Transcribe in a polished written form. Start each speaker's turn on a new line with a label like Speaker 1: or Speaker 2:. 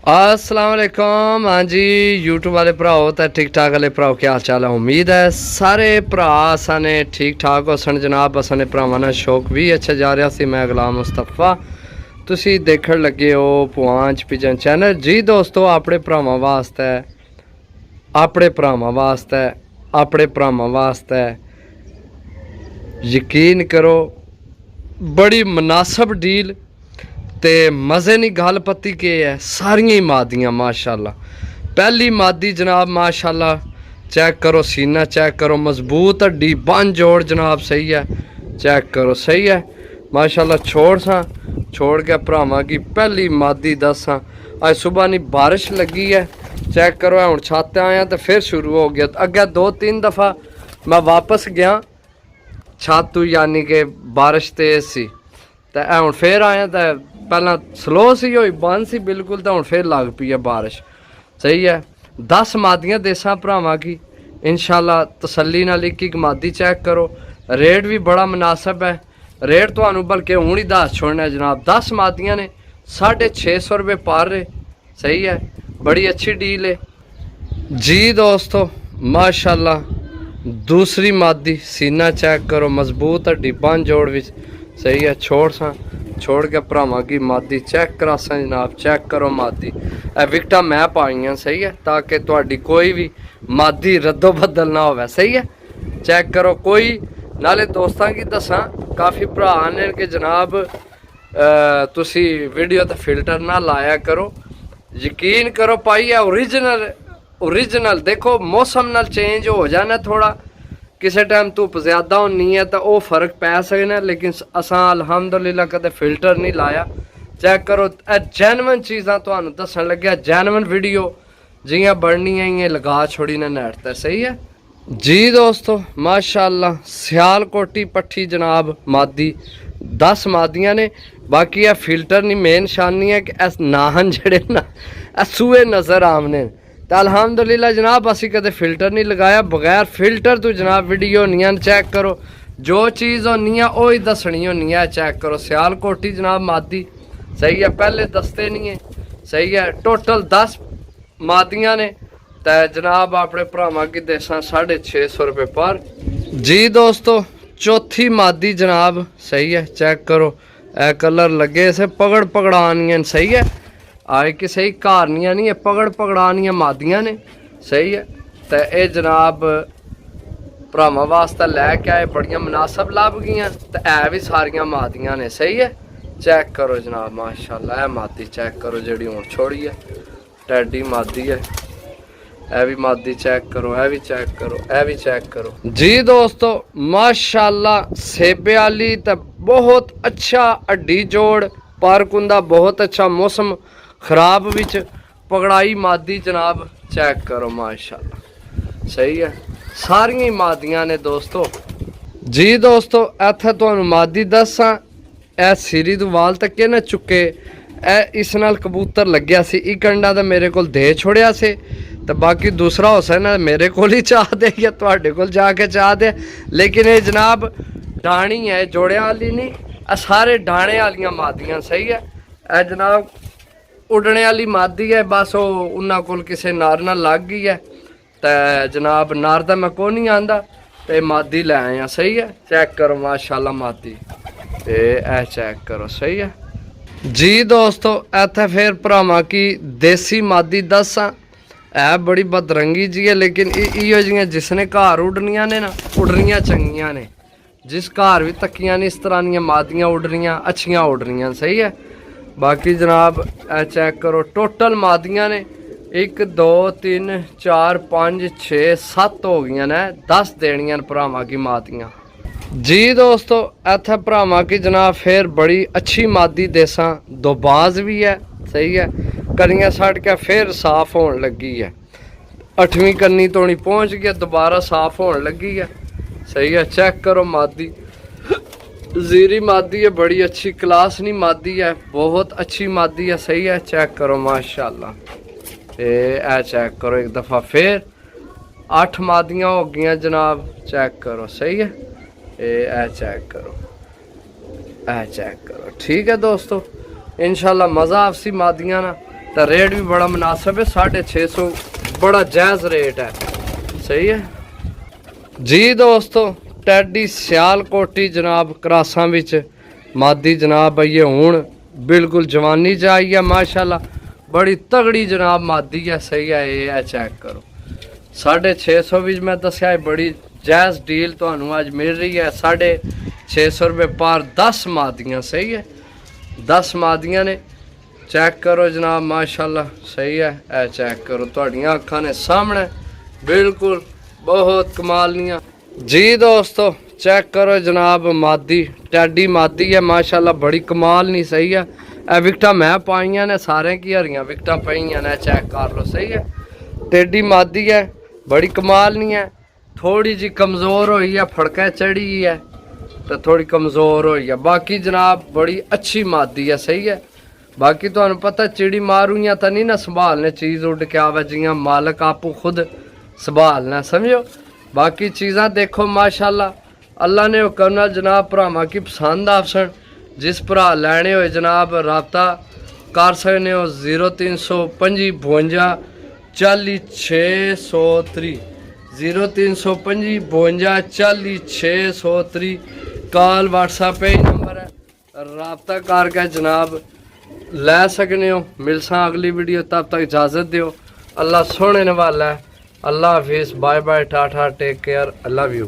Speaker 1: अस्सलाम वालेकुम। हाँ जी यूट्यूब वाले भराओ तो ठीक ठाक वाले भराओ क्या हाल चाल है। उम्मीद है सारे भरा असाने ठीक ठाक हो सन जनाब। असाने भरावां दा शौक भी अच्छा जा रहा सी। मैं गुलाम मुस्तफा तुसी देखण लगे हो पुआंच पिजन चैनल। जी दोस्तों अपने भरावां वास्ते अपने भरावां वास्ते यकीन करो बड़ी मुनासब डील ते मज़े नी गल पत्ती के है। सारियां ही मादियां माशाल्लाह। पहली मादी जनाब माशाल्लाह चेक करो, सीना चेक करो, मजबूत हड्डी बन जोड़ जनाब सही है। चेक करो सही है माशाल्लाह। छोड़ के भरावां की पहली मादी दसा। अज सुबह नी बारिश लगी है। चेक करो हुण छत आया तो फिर शुरू हो गया। अगे 2-3 दफ़ा मैं वापस गया छत तू, यानी कि बारिश तेज सी तो हुण फिर आया तो पहला स्लो सी होई बंद सी बिल्कुल तो हुण फिर लग पई है बारिश सही है। 10 मादियां देसा भरावां की इंशाल्लाह तसल्ली नाल एक मादी चेक करो। रेट भी बड़ा मुनासब है। रेट तो बल्कि हूँ ही दस छोड़ना जनाब। 10 मादियां ने 650 रुपये पर रहे सही है। बड़ी अच्छी डील है जी दोस्तों माशाल्लाह। दूसरी मादी सीना चेक करो, मजबूत हड्डी बन जोड़ भी सही है। छोड़ के भरावां की मादी चेक करा जनाब। चेक करो मादी विकटा मैं पाई सही है ताकि तुहाडी कोई भी मादी रद्दो बदल ना हो सही है। चेक करो कोई नाले दोस्तों की दसा काफ़ी भरा ने कि जनाब तुसी वीडियो तो फिल्टर ना लाया करो। यकीन करो पाई है ओरिजिनल देखो मौसम नाल चेंज हो जाना थोड़ा, किसी टाइम धुप ज्यादा होनी है तो वह फर्क पै सकना, लेकिन असा अलहमदुलिल्लाह कदे फिल्टर नहीं लाया। चेक करो जैनवन चीज़ां तुहानू दसन लग्या, जैनवन वीडियो जियां बननी है लगा छोड़ी ने नेट ते सही है जी दोस्तों माशाल्लाह। सियालकोटी पट्ठी जनाब मादी 10 मादियां ने। बाकी यह फिल्टर नहीं मेन निशानी है कि इस नाहन जड़े ना सूए नज़र आमने तो अलहमदुलिल्लाह जनाब असी कदे फिल्टर नहीं लगाया। बगैर फिल्टर तो जनाब वीडियो होनी। चेक करो जो चीज़ होनी है वही दसनी होनी है। चेक करो सियालकोटी जनाब मादी सही है। पहले दसते नहीं है सही है। टोटल 10 मादियां ने तो जनाब अपने भरावां की देसा 650 रुपये पर जी दोस्तों। चौथी मादी जनाब सही है। चेक करो ए कलर लगे से पगड़ पगड़ानियां सही है। आए कि सही घारनियां नहीं है पगड़ पगड़ानियां मादियां ने सही है। तो ये जनाब भरावां वास्ते लैके आए बड़ियां मुनासब लभ गई तो है भी सारियां मादियां ने सही है। चेक करो जनाब माशाल्लाह। ए मादी चेक करो जी हुण छोड़ी है टैडी मादी है। ए भी मादी चेक करो, ए भी चेक करो, ए भी चेक करो जी दोस्तों माशाल्लाह। सेबे वाली तो बहुत अच्छा हड्डी जोड़ पारकुंदा बहुत अच्छा। मौसम खराब विच पकड़ाई मादी जनाब चेक करो माशाल्लाह सही है। सारियां ही मादियां ने दोस्तों जी दोस्तों। इत्थे तुहानू मादी दसा ए सिरी तो वाल तक ना चुके इस नाल कबूतर लग्या सी। एक अंडा तो मेरे को दे छोड़िया से तो बाकी दूसरा हो सकता मेरे को ही चाह दे या तुहाडे कोल जाके चाह दे। लेकिन ये जनाब डाणी है जोड़िया वाली नहीं, सारे डाणे वालियां मादियां सही है। ए जनाब उड़ने वाली मादी है बस वो उन्होंने कोल किसी नार नाल लग गई है तो जनाब नार दा मैं को नहीं आंदा तो मादी लै आया सही है। चेक करो माशाल्लाह मादी ए चेक करो सही है जी दोस्तों। इत्थे फिर भरावां की देसी मादी दसा है बड़ी बदरंगी जी है, लेकिन इो जी जिसने घर उड़नियां ने ना उड़नियां चंगियां ने। जिस घर भी तकियां ने इस तरह दियां मादियां उड़नियां अच्छियां उड़नियां सही है। बाकी जनाब चेक करो टोटल मादियां ने 1 2 3 4 5 6 7 हो गई ने। 10 देनियां भरावां की मादियां जी दोस्तों। इत्थे भरावां की जनाब फिर बड़ी अच्छी मादी देसा दोबाज भी है सही है। कनियां सट के फिर साफ होने लगी है। 8वीं कन्नी तोड़ी पहुँच गया दोबारा साफ होने लगी है सही है। चेक करो मादी जीरी मादी है बड़ी अच्छी क्लास नहीं मादी है बहुत अच्छी मादी है सही है। चेक करो माशाल्लाह। ए चेक करो एक दफ़ा फिर 8 मादियां हो गई जनाब। चेक करो सही है। ए चेक करो ठीक है दोस्तों। इंशाल्लाह मज़ा आपसी मादियां ना तो रेट भी बड़ा मुनासिब है, 650 बड़ा जायज़ रेट है। सही है जी दोस्तों। टैडी सियालकोटी जनाब क्रासां विच मादी जनाब ये हूँ बिल्कुल जवानी च आई है माशाल्लाह, बड़ी तगड़ी जनाब मादी है। सही है, ये है चेक करो 650 भी मैं दसिया है, बड़ी जायज़ डील तो अज मिल रही है। 650 रुपये पार 10 मादियाँ। सही है, 10 मादियाँ ने। चेक करो जनाब माशाल्लाह। सही है, ए चेक करो तुहाडियां अखां ने सामने बिल्कुल बहुत कमालियाँ जी दोस्तों। चेक करो जनाब मादी टैडी मादी है माशाल्लाह, बड़ी कमाल नहीं। सही है, ए विकटा मैं पाइयां ने, सारे की हरियां विकटा पाइयां ने, चेक कर लो। सही है, टेडी मादी है, बड़ी कमाल नहीं है। थोड़ी जी कमज़ोर हुई है, फड़का चढ़ी है तो थोड़ी कमज़ोर हुई है, बाकी जनाब बड़ी अच्छी मादी है। सही है, बाकी तो पता चिड़ी मारूइयां तो नहीं ना संभालने, चीज़ उड़ के आवे जियां मालक आपू खुद संभालना, समझो। बाकी चीज़ां देखो माशाल्लाह अल्लाह ने करना जनाब। भरावां की पसंद आसन, जिस भरा लैने होए जनाब राबता कर सकने हो। 0325 52 40 630 0325 52 40 630 कॉल व्हाट्सएप पे नंबर है, राबता करके जनाब लै सकने हो। मिलसा अगली वीडियो, तब तक इजाज़त दियो। अल्लाह सोने वाला है। अल्लाह हाफिज़, bye bye, tata, take care, I love you.